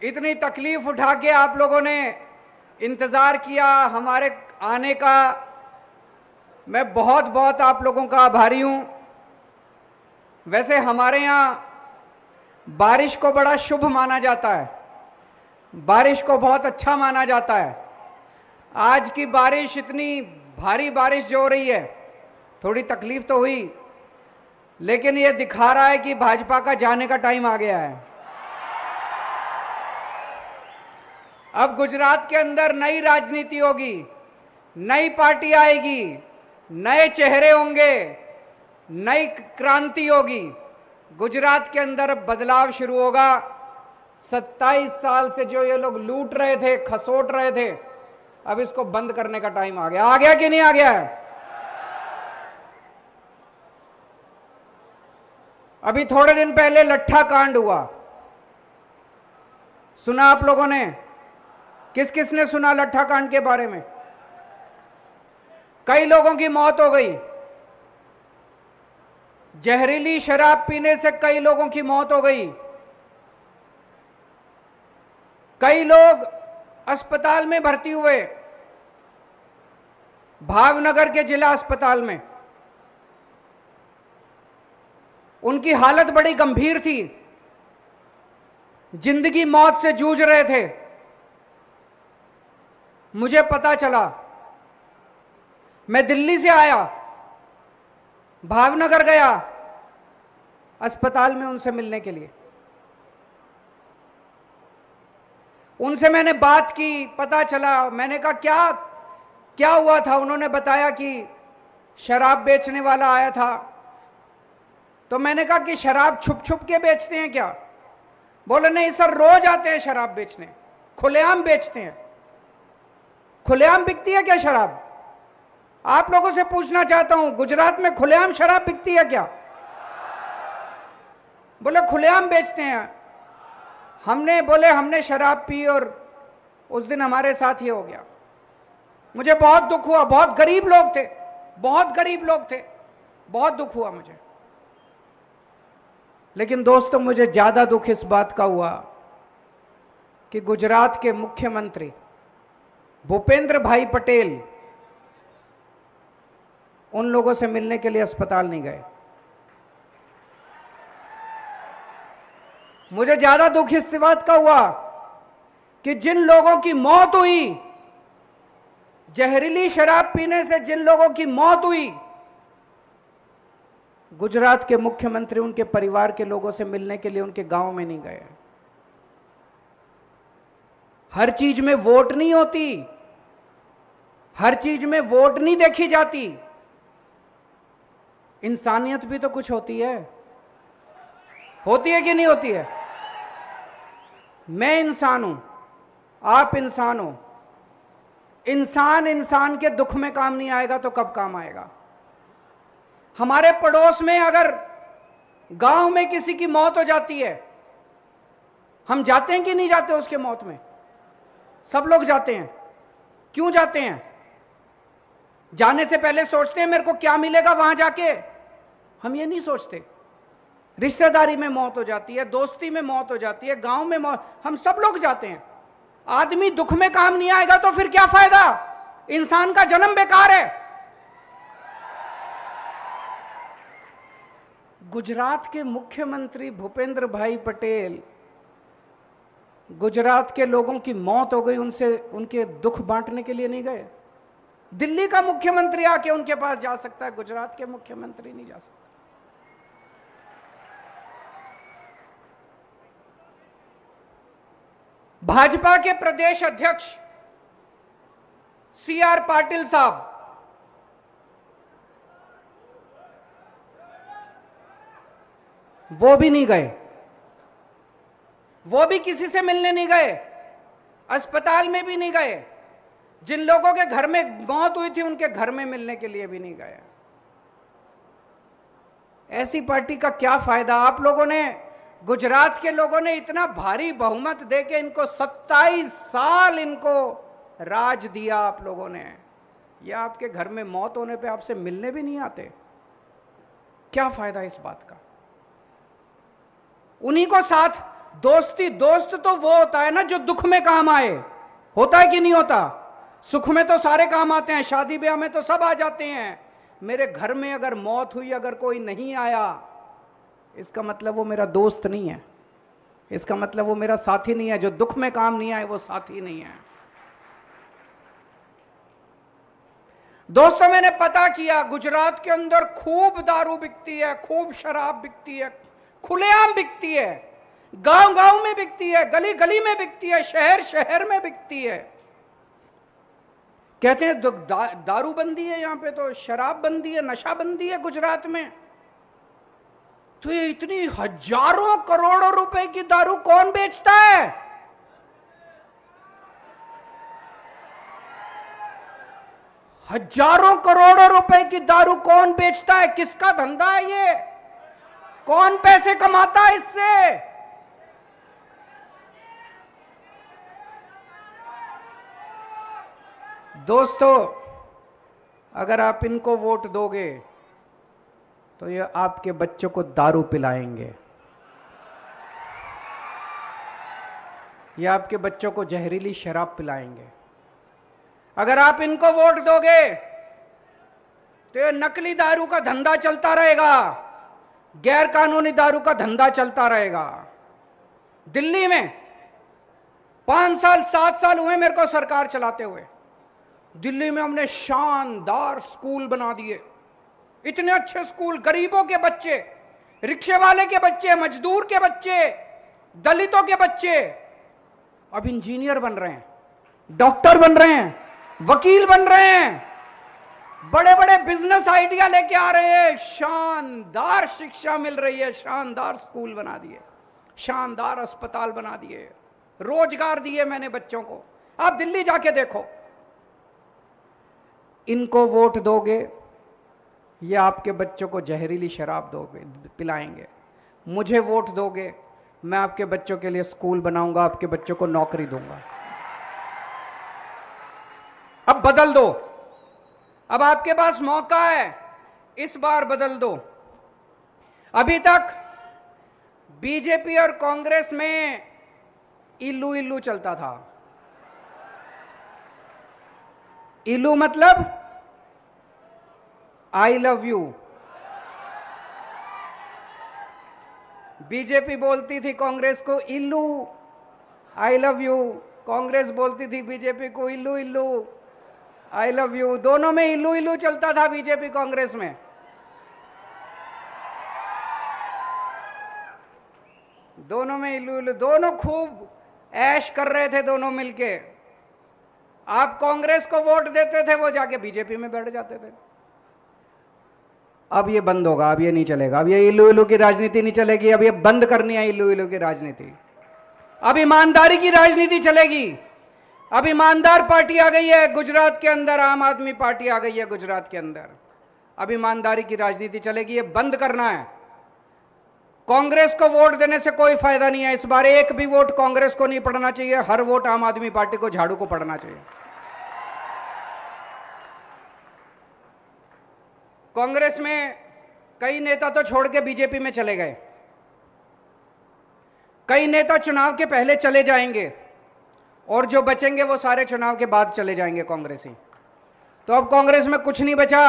इतनी तकलीफ उठा के आप लोगों ने इंतजार किया हमारे आने का। मैं बहुत बहुत आप लोगों का आभारी हूं। वैसे हमारे यहां बारिश को बड़ा शुभ माना जाता है, बारिश को बहुत अच्छा माना जाता है। आज की बारिश, इतनी भारी बारिश जो हो रही है, थोड़ी तकलीफ तो हुई, लेकिन ये दिखा रहा है कि भाजपा का जाने का टाइम आ गया है। अब गुजरात के अंदर नई राजनीति होगी, नई पार्टी आएगी, नए चेहरे होंगे, नई क्रांति होगी। गुजरात के अंदर बदलाव शुरू होगा। 27 साल से जो ये लोग लूट रहे थे, खसोट रहे थे, अब इसको बंद करने का टाइम आ गया। आ गया कि नहीं आ गया है? अभी थोड़े दिन पहले लट्ठा कांड हुआ, सुना आप लोगों ने? किस किस ने सुना लट्ठा कांड के बारे में? कई लोगों की मौत हो गई। जहरीली शराब पीने से कई लोगों की मौत हो गई। कई लोग अस्पताल में भर्ती हुए, भावनगर के जिला अस्पताल में। उनकी हालत बड़ी गंभीर थी, जिंदगी मौत से जूझ रहे थे। मुझे पता चला, मैं दिल्ली से आया, भावनगर गया अस्पताल में उनसे मिलने के लिए। उनसे मैंने बात की, पता चला। मैंने कहा क्या क्या हुआ था? उन्होंने बताया कि शराब बेचने वाला आया था। तो मैंने कहा कि शराब छुप छुप के बेचते हैं क्या? बोले नहीं सर, रोज आते हैं शराब बेचने, खुलेआम बेचते हैं। खुलेआम बिकती है क्या शराब? आप लोगों से पूछना चाहता हूं, गुजरात में खुलेआम शराब बिकती है क्या? बोले खुलेआम बेचते हैं। हमने शराब पी और उस दिन हमारे साथ ये हो गया। मुझे बहुत दुख हुआ। बहुत गरीब लोग थे, बहुत गरीब लोग थे, बहुत दुख हुआ मुझे। लेकिन दोस्तों, मुझे ज्यादा दुख इस बात का हुआ कि गुजरात के मुख्यमंत्री भूपेंद्र भाई पटेल उन लोगों से मिलने के लिए अस्पताल नहीं गए। मुझे ज्यादा दुख इस बात का हुआ कि जिन लोगों की मौत हुई, जहरीली शराब पीने से जिन लोगों की मौत हुई, गुजरात के मुख्यमंत्री उनके परिवार के लोगों से मिलने के लिए उनके गांव में नहीं गए। हर चीज में वोट नहीं होती, हर चीज में वोट नहीं देखी जाती। इंसानियत भी तो कुछ होती है कि नहीं होती है? मैं इंसान हूं, आप इंसान हो। इंसान इंसान के दुख में काम नहीं आएगा तो कब काम आएगा? हमारे पड़ोस में अगर गांव में किसी की मौत हो जाती है, हम जाते हैं कि नहीं जाते उसके मौत में? सब लोग जाते हैं। क्यों जाते हैं? जाने से पहले सोचते हैं मेरे को क्या मिलेगा वहां जाके? हम ये नहीं सोचते। रिश्तेदारी में मौत हो जाती है, दोस्ती में मौत हो जाती है, गांव में मौत, हम सब लोग जाते हैं। आदमी दुख में काम नहीं आएगा तो फिर क्या फायदा? इंसान का जन्म बेकार है। गुजरात के मुख्यमंत्री भूपेंद्र भाई पटेल, गुजरात के लोगों की मौत हो गई, उनसे उनके दुख बांटने के लिए नहीं गए। दिल्ली का मुख्यमंत्री आके उनके पास जा सकता है, गुजरात के मुख्यमंत्री नहीं जा सकता। भाजपा के प्रदेश अध्यक्ष CR पाटिल साहब, वो भी नहीं गए। वो भी किसी से मिलने नहीं गए, अस्पताल में भी नहीं गए। जिन लोगों के घर में मौत हुई थी उनके घर में मिलने के लिए भी नहीं गए। ऐसी पार्टी का क्या फायदा? आप लोगों ने, गुजरात के लोगों ने इतना भारी बहुमत देके इनको 27 साल इनको राज दिया आप लोगों ने। या आपके घर में मौत होने पे आपसे मिलने भी नहीं आते? क्या फायदा इस बात का? उन्हीं को साथ दोस्ती, दोस्त तो वो होता है ना जो दुख में काम आए, होता है कि नहीं होता? सुख में तो सारे काम आते हैं, शादी ब्याह में तो सब आ जाते हैं। मेरे घर में अगर मौत हुई, अगर कोई नहीं आया, इसका मतलब वो मेरा दोस्त नहीं है, इसका मतलब वो मेरा साथी नहीं है। जो दुख में काम नहीं आए वो साथी नहीं है। दोस्तों, मैंने पता किया, गुजरात के अंदर खूब दारू बिकती है, खूब शराब बिकती है, खुलेआम बिकती है, गांव गांव में बिकती है, गली गली में बिकती है, शहर शहर में बिकती है। कहते हैं दारू बंदी है, यहां पे तो शराब बंदी है, नशा बंदी है गुजरात में। तो ये इतनी हजारों करोड़ों रुपए की दारू कौन बेचता है? हजारों करोड़ों रुपए की दारू कौन बेचता है? किसका धंधा है ये? कौन पैसे कमाता है इससे? दोस्तों, अगर आप इनको वोट दोगे तो ये आपके बच्चों को दारू पिलाएंगे, ये आपके बच्चों को जहरीली शराब पिलाएंगे। अगर आप इनको वोट दोगे तो ये नकली दारू का धंधा चलता रहेगा, गैर कानूनी दारू का धंधा चलता रहेगा। दिल्ली में 5 साल 7 साल हुए मेरे को सरकार चलाते हुए। दिल्ली में हमने शानदार स्कूल बना दिए, इतने अच्छे स्कूल, गरीबों के बच्चे, रिक्शे वाले के बच्चे, मजदूर के बच्चे, दलितों के बच्चे अब इंजीनियर बन रहे हैं, डॉक्टर बन रहे हैं, वकील बन रहे हैं, बड़े बड़े बिजनेस आइडिया लेके आ रहे हैं। शानदार शिक्षा मिल रही है, शानदार स्कूल बना दिए, शानदार अस्पताल बना दिए, रोजगार दिए मैंने बच्चों को। आप दिल्ली जाके देखो। इनको वोट दोगे, ये आपके बच्चों को जहरीली शराब दोगे, पिलाएंगे। मुझे वोट दोगे, मैं आपके बच्चों के लिए स्कूल बनाऊंगा, आपके बच्चों को नौकरी दूंगा। अब बदल दो, अब आपके पास मौका है, इस बार बदल दो। अभी तक बीजेपी और कांग्रेस में इल्लू इल्लू चलता था। इल्लू मतलब आई लव यू। बीजेपी बोलती थी कांग्रेस को इल्लू आई लव यू, कांग्रेस बोलती थी बीजेपी को इल्लू इल्लू आई लव यू। दोनों में इल्लू इल्लू चलता था बीजेपी कांग्रेस में। दोनों में इल्लू इल्लू, दोनों खूब ऐश कर रहे थे दोनों मिलके। आप कांग्रेस को वोट देते थे, वो जाके बीजेपी में बैठ जाते थे। अब ये बंद होगा, अब ये नहीं चलेगा, अब ये इल्लू इल्लू की राजनीति नहीं चलेगी। अब ये बंद करनी है इल्लू इल्लू की राजनीति। अब ईमानदारी की राजनीति चलेगी। अब ईमानदार पार्टी आ गई है गुजरात के अंदर, आम आदमी पार्टी आ गई है गुजरात के अंदर। अब ईमानदारी की राजनीति चलेगी, ये बंद करना है। कांग्रेस को वोट देने से कोई फायदा नहीं है। इस बार एक भी वोट कांग्रेस को नहीं पड़ना चाहिए, हर वोट आम आदमी पार्टी को, झाड़ू को पड़ना चाहिए। कांग्रेस में कई नेता तो छोड़ के बीजेपी में चले गए, कई नेता चुनाव के पहले चले जाएंगे और जो बचेंगे वो सारे चुनाव के बाद चले जाएंगे कांग्रेसी। तो अब कांग्रेस में कुछ नहीं बचा।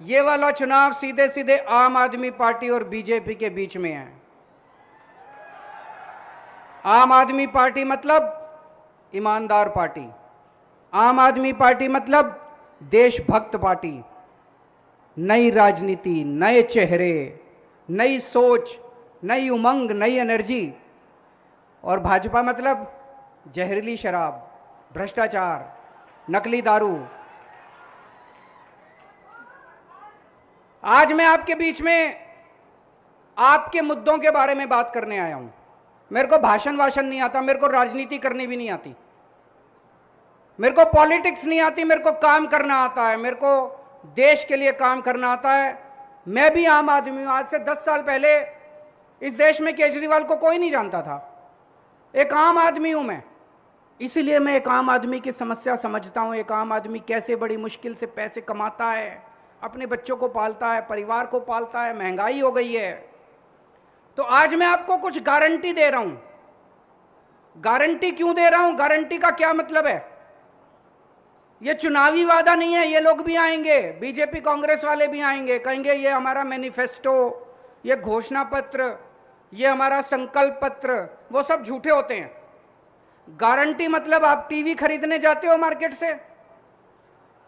ये वाला चुनाव सीधे सीधे आम आदमी पार्टी और बीजेपी के बीच में है। आम आदमी पार्टी मतलब ईमानदार पार्टी, आम आदमी पार्टी मतलब देशभक्त पार्टी। नई राजनीति, नए चेहरे, नई सोच, नई उमंग, नई एनर्जी। और भाजपा मतलब जहरीली शराब, भ्रष्टाचार, नकली दारू। आज मैं आपके बीच में आपके मुद्दों के बारे में बात करने आया हूं। मेरे को भाषण वाषण नहीं आता, मेरे को राजनीति करनी भी नहीं आती, मेरे को पॉलिटिक्स नहीं आती, मेरे को काम करना आता है, मेरे को देश के लिए काम करना आता है। मैं भी आम आदमी हूं। आज से 10 साल पहले इस देश में केजरीवाल को कोई नहीं जानता था। एक आम आदमी हूं मैं, इसीलिए मैं एक आम आदमी की समस्या समझता हूं। एक आम आदमी कैसे बड़ी मुश्किल से पैसे कमाता है, अपने बच्चों को पालता है, परिवार को पालता है, महंगाई हो गई है। तो आज मैं आपको कुछ गारंटी दे रहा हूं गारंटी क्यों दे रहा हूं? गारंटी का क्या मतलब है? ये चुनावी वादा नहीं है। ये लोग भी आएंगे, बीजेपी कांग्रेस वाले भी आएंगे, कहेंगे ये हमारा मैनिफेस्टो, ये घोषणा पत्र, ये हमारा संकल्प पत्र, वो सब झूठे होते हैं। गारंटी मतलब आप टीवी खरीदने जाते हो मार्केट से,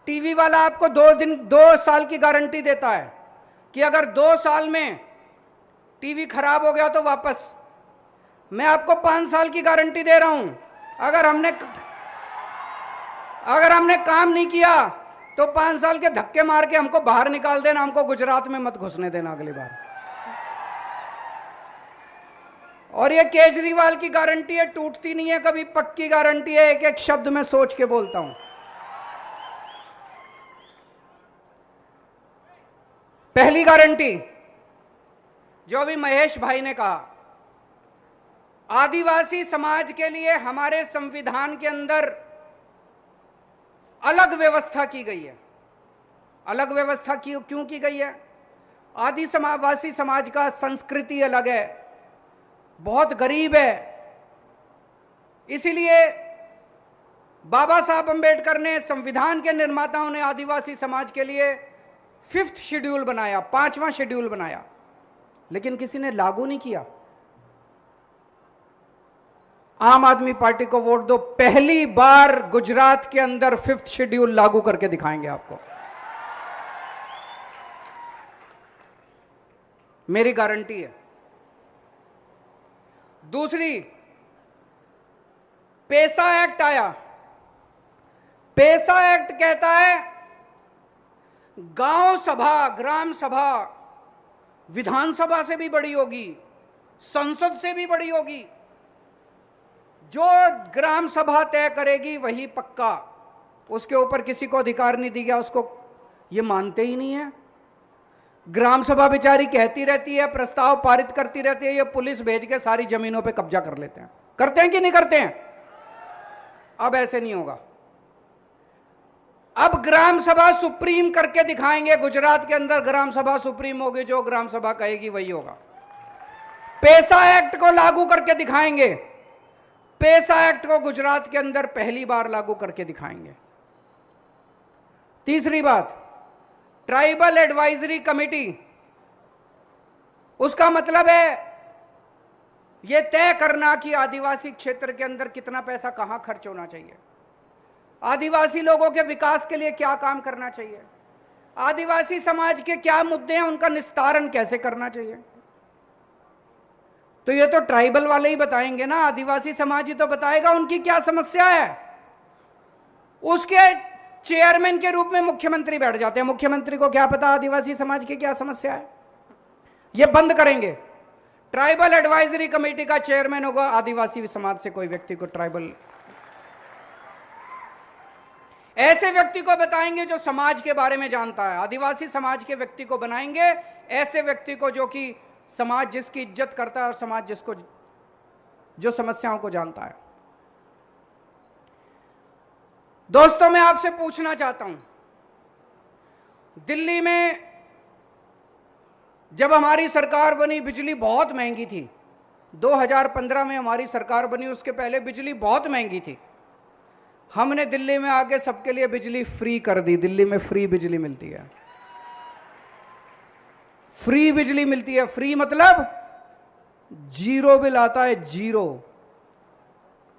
टीवी वाला आपको 2 साल की गारंटी देता है कि अगर 2 साल में टीवी खराब हो गया तो वापस। मैं आपको 5 साल की गारंटी दे रहा हूं। अगर हमने काम नहीं किया तो 5 साल के धक्के मार के हमको बाहर निकाल देना, हमको गुजरात में मत घुसने देना अगली बार। और ये केजरीवाल की गारंटी है, टूटती नहीं है कभी, पक्की गारंटी है। एक एक शब्द में सोच के बोलता हूं। पहली गारंटी जो अभी महेश भाई ने कहा, आदिवासी समाज के लिए हमारे संविधान के अंदर अलग व्यवस्था की गई है। अलग व्यवस्था क्यों की गई है? आदिवासी समाज का संस्कृति अलग है, बहुत गरीब है। इसीलिए बाबा साहब अंबेडकर ने, संविधान के निर्माताओं ने आदिवासी समाज के लिए 5th शेड्यूल बनाया, 5वां शेड्यूल बनाया, लेकिन किसी ने लागू नहीं किया। आम आदमी पार्टी को वोट दो, पहली बार गुजरात के अंदर 5th शेड्यूल लागू करके दिखाएंगे आपको। मेरी गारंटी है। दूसरी, पेसा एक्ट आया। पेसा एक्ट कहता है गांव सभा, ग्राम सभा विधानसभा से भी बड़ी होगी, संसद से भी बड़ी होगी। जो ग्राम सभा तय करेगी वही पक्का, उसके ऊपर किसी को अधिकार नहीं दिया। उसको ये मानते ही नहीं है। ग्राम सभा बेचारी कहती रहती है, प्रस्ताव पारित करती रहती है, ये पुलिस भेज के सारी जमीनों पे कब्जा कर लेते हैं। करते हैं कि नहीं करते हैं? अब ऐसे नहीं होगा। अब ग्राम सभा सुप्रीम करके दिखाएंगे। गुजरात के अंदर ग्राम सभा सुप्रीम होगी, जो ग्राम सभा कहेगी वही होगा। पेसा एक्ट को लागू करके दिखाएंगे। पेसा एक्ट को गुजरात के अंदर पहली बार लागू करके दिखाएंगे। तीसरी बात, ट्राइबल एडवाइजरी कमेटी। उसका मतलब है यह तय करना कि आदिवासी क्षेत्र के अंदर कितना पैसा कहां खर्च होना चाहिए, आदिवासी लोगों के विकास के लिए क्या काम करना चाहिए, आदिवासी समाज के क्या मुद्दे हैं, उनका निस्तारण कैसे करना चाहिए। तो ये तो ट्राइबल वाले ही बताएंगे ना, आदिवासी समाज ही तो बताएगा उनकी क्या समस्या है। उसके चेयरमैन के रूप में मुख्यमंत्री बैठ जाते हैं। मुख्यमंत्री को क्या पता आदिवासी समाज की क्या समस्या है। ये बंद करेंगे। ट्राइबल एडवाइजरी कमेटी का चेयरमैन होगा आदिवासी समाज से कोई व्यक्ति को, ट्राइबल ऐसे व्यक्ति को बताएंगे जो समाज के बारे में जानता है। आदिवासी समाज के व्यक्ति को बनाएंगे, ऐसे व्यक्ति को जो कि समाज जिसकी इज्जत करता है और समाज जिसको जो समस्याओं को जानता है। दोस्तों, मैं आपसे पूछना चाहता हूं, दिल्ली में जब हमारी सरकार बनी बिजली बहुत महंगी थी। 2015 में हमारी सरकार बनी, उसके पहले बिजली बहुत महंगी थी। हमने दिल्ली में आके सबके लिए बिजली फ्री कर दी। दिल्ली में फ्री बिजली मिलती है। फ्री बिजली मिलती है। फ्री मतलब जीरो बिल आता है, जीरो,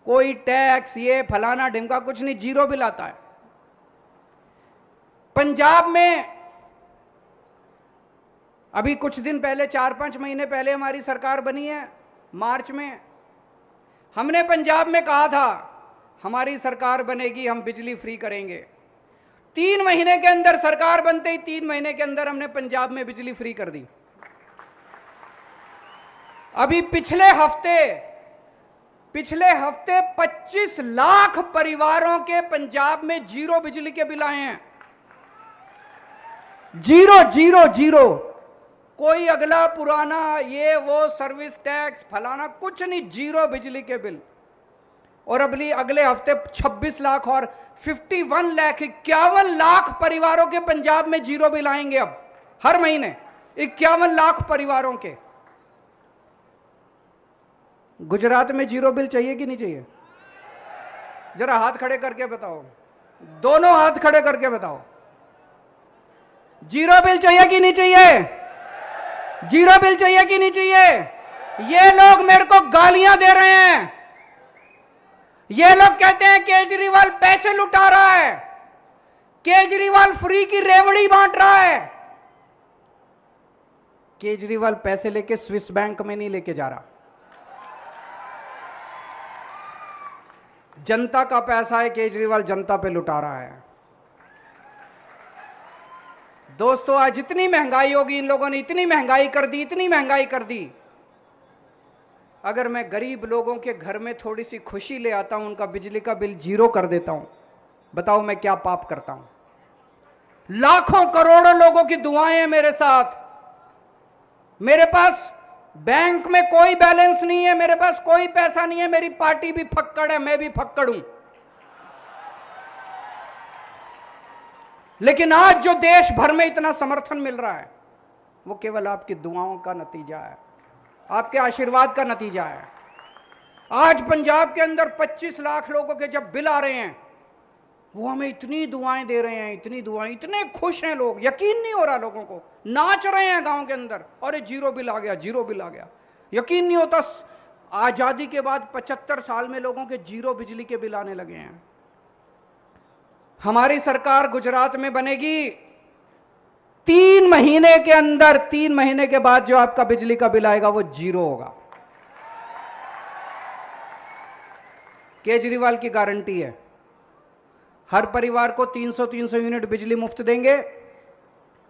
कोई टैक्स ये फलाना ढिमका कुछ नहीं, जीरो बिल आता है। पंजाब में अभी कुछ दिन पहले, 4-5 महीने पहले हमारी सरकार बनी है, मार्च में। हमने पंजाब में कहा था हमारी सरकार बनेगी, हम बिजली फ्री करेंगे। 3 महीने के अंदर सरकार बनते ही 3 महीने के अंदर हमने पंजाब में बिजली फ्री कर दी। अभी पिछले हफ्ते 25 लाख परिवारों के पंजाब में जीरो बिजली के बिल आए हैं। जीरो जीरो जीरो, कोई अगला पुराना ये वो सर्विस टैक्स फलाना कुछ नहीं, जीरो बिजली के बिल। और अगले हफ्ते 26 लाख और 51 लाख 51 लाख परिवारों के पंजाब में जीरो बिल आएंगे। अब हर महीने 51 लाख परिवारों के। गुजरात में जीरो बिल चाहिए कि नहीं चाहिए? जरा हाथ खड़े करके बताओ, दोनों हाथ खड़े करके बताओ, जीरो बिल चाहिए कि नहीं चाहिए? जीरो बिल चाहिए कि नहीं चाहिए? ये लोग मेरे को गालियां दे रहे हैं, ये लोग कहते हैं केजरीवाल पैसे लुटा रहा है, केजरीवाल फ्री की रेवड़ी बांट रहा है। केजरीवाल पैसे लेके स्विस बैंक में नहीं लेके जा रहा, जनता का पैसा है, केजरीवाल जनता पे लुटा रहा है। दोस्तों, आज इतनी महंगाई होगी, इन लोगों ने इतनी महंगाई कर दी, इतनी महंगाई कर दी। अगर मैं गरीब लोगों के घर में थोड़ी सी खुशी ले आता हूं, उनका बिजली का बिल जीरो कर देता हूं, बताओ मैं क्या पाप करता हूं? लाखों करोड़ों लोगों की दुआएं हैं मेरे साथ। मेरे पास बैंक में कोई बैलेंस नहीं है, मेरे पास कोई पैसा नहीं है, मेरी पार्टी भी फक्कड़ है, मैं भी फक्कड़ हूं। लेकिन आज जो देश भर में इतना समर्थन मिल रहा है, वो केवल आपकी दुआओं का नतीजा है, आपके आशीर्वाद का नतीजा है। आज पंजाब के अंदर 25 लाख लोगों के जब बिल आ रहे हैं, वो हमें इतनी दुआएं दे रहे हैं, इतनी दुआएं, इतने खुश हैं लोग, यकीन नहीं हो रहा लोगों को, नाच रहे हैं गांव के अंदर, अरे जीरो बिल आ गया, जीरो बिल आ गया। यकीन नहीं होता, आजादी के बाद 75 साल में लोगों के जीरो बिजली के बिल आने लगे हैं। हमारी सरकार गुजरात में बनेगी, 3 महीने के अंदर, 3 महीने के बाद जो आपका बिजली का बिल आएगा वो जीरो होगा। केजरीवाल की गारंटी है, हर परिवार को 300 यूनिट बिजली मुफ्त देंगे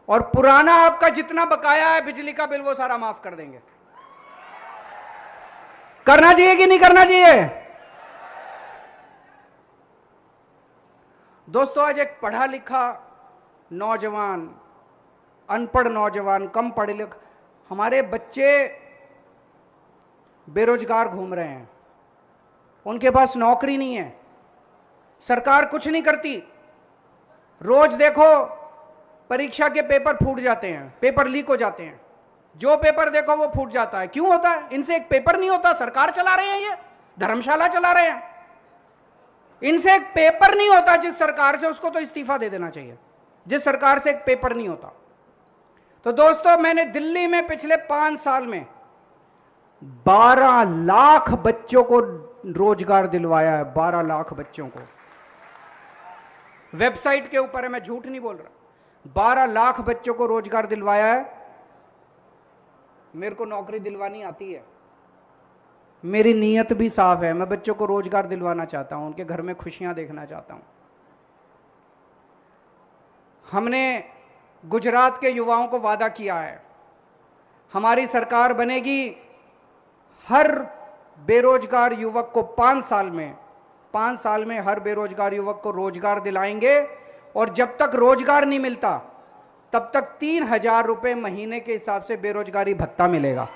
और पुराना आपका जितना बकाया है बिजली का बिल वो सारा माफ कर देंगे। करना चाहिए कि नहीं करना चाहिए? दोस्तों, आज एक पढ़ा लिखा नौजवान, अनपढ़ नौजवान, कम पढ़े लिखे, हमारे बच्चे बेरोजगार घूम रहे हैं, उनके पास नौकरी नहीं है, सरकार कुछ नहीं करती। रोज देखो परीक्षा के पेपर फूट जाते हैं, पेपर लीक हो जाते हैं, जो पेपर देखो वो फूट जाता है। क्यों होता है? इनसे एक पेपर नहीं होता, सरकार चला रहे हैं, ये धर्मशाला चला रहे हैं, इनसे एक पेपर नहीं होता। जिस सरकार से, उसको तो इस्तीफा दे देना चाहिए, जिस सरकार से एक पेपर नहीं होता। तो दोस्तों, मैंने दिल्ली में पिछले 5 साल में 12 लाख बच्चों को रोजगार दिलवाया है, 12 लाख बच्चों को। वेबसाइट के ऊपर है, मैं झूठ नहीं बोल रहा, 12 लाख बच्चों को रोजगार दिलवाया है। मेरे को नौकरी दिलवानी आती है, मेरी नीयत भी साफ है, मैं बच्चों को रोजगार दिलवाना चाहता हूं, उनके घर में खुशियां देखना चाहता हूं। हमने गुजरात के युवाओं को वादा किया है, हमारी सरकार बनेगी, हर बेरोजगार युवक को 5 साल में हर बेरोजगार युवक को रोजगार दिलाएंगे। और जब तक रोजगार नहीं मिलता तब तक 3,000 रुपए महीने के हिसाब से बेरोजगारी भत्ता मिलेगा।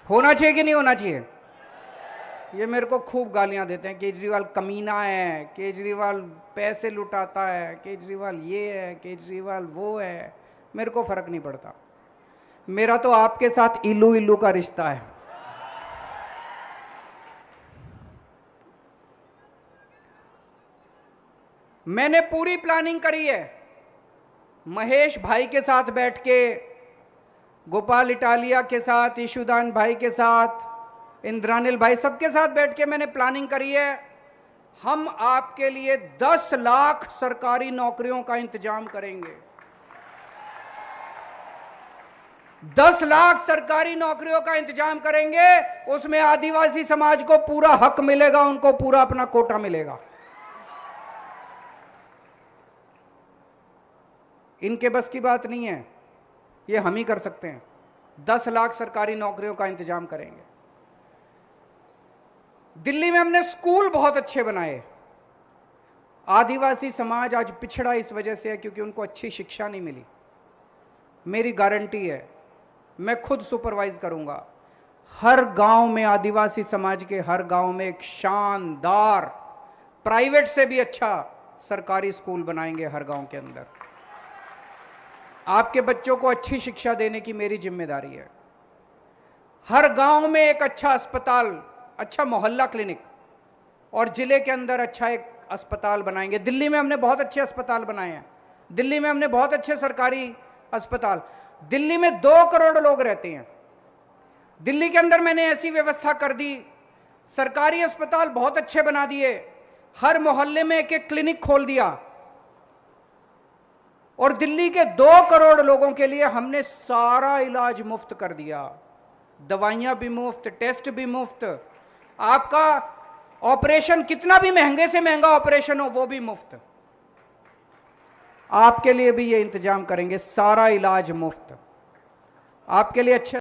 होना चाहिए कि नहीं होना चाहिए? ये मेरे को खूब गालियां देते हैं, केजरीवाल कमीना है, केजरीवाल पैसे लुटाता है, केजरीवाल ये है, केजरीवाल वो है। मेरे को फर्क नहीं पड़ता, मेरा तो आपके साथ इल्लू इल्लू का रिश्ता है। मैंने पूरी प्लानिंग करी है, महेश भाई के साथ बैठ के, गोपाल इटालिया के साथ, ईशुदान भाई के साथ, इंद्रानिल भाई, सबके साथ बैठ के मैंने प्लानिंग करी है। हम आपके लिए 10 लाख सरकारी नौकरियों का इंतजाम करेंगे। 10 लाख सरकारी नौकरियों का इंतजाम करेंगे, उसमें आदिवासी समाज को पूरा हक मिलेगा, उनको पूरा अपना कोटा मिलेगा। इनके बस की बात नहीं है, ये हम ही कर सकते हैं। 10 लाख सरकारी नौकरियों का इंतजाम करेंगे। दिल्ली में हमने स्कूल बहुत अच्छे बनाए। आदिवासी समाज आज पिछड़ा इस वजह से है क्योंकि उनको अच्छी शिक्षा नहीं मिली। मेरी गारंटी है, मैं खुद सुपरवाइज करूंगा, हर गांव में, आदिवासी समाज के हर गांव में एक शानदार, प्राइवेट से भी अच्छा सरकारी स्कूल बनाएंगे हर गांव के अंदर। आपके बच्चों को अच्छी शिक्षा देने की मेरी जिम्मेदारी है। हर गांव में एक अच्छा अस्पताल, अच्छा मोहल्ला क्लिनिक, और जिले के अंदर अच्छा एक अस्पताल बनाएंगे। दिल्ली में हमने बहुत अच्छे अस्पताल बनाए हैं, दिल्ली में हमने बहुत अच्छे सरकारी अस्पताल। दिल्ली में 2 करोड़ लोग रहते हैं, दिल्ली के अंदर मैंने ऐसी व्यवस्था कर दी, सरकारी अस्पताल बहुत अच्छे बना दिए, हर मोहल्ले में एक एक क्लिनिक खोल दिया, और दिल्ली के 2 करोड़ लोगों के लिए हमने सारा इलाज मुफ्त कर दिया। दवाइयां भी मुफ्त, टेस्ट भी मुफ्त, आपका ऑपरेशन कितना भी महंगे से महंगा ऑपरेशन हो वो भी मुफ्त। आपके लिए भी ये इंतजाम करेंगे, सारा इलाज मुफ्त आपके लिए। अच्छे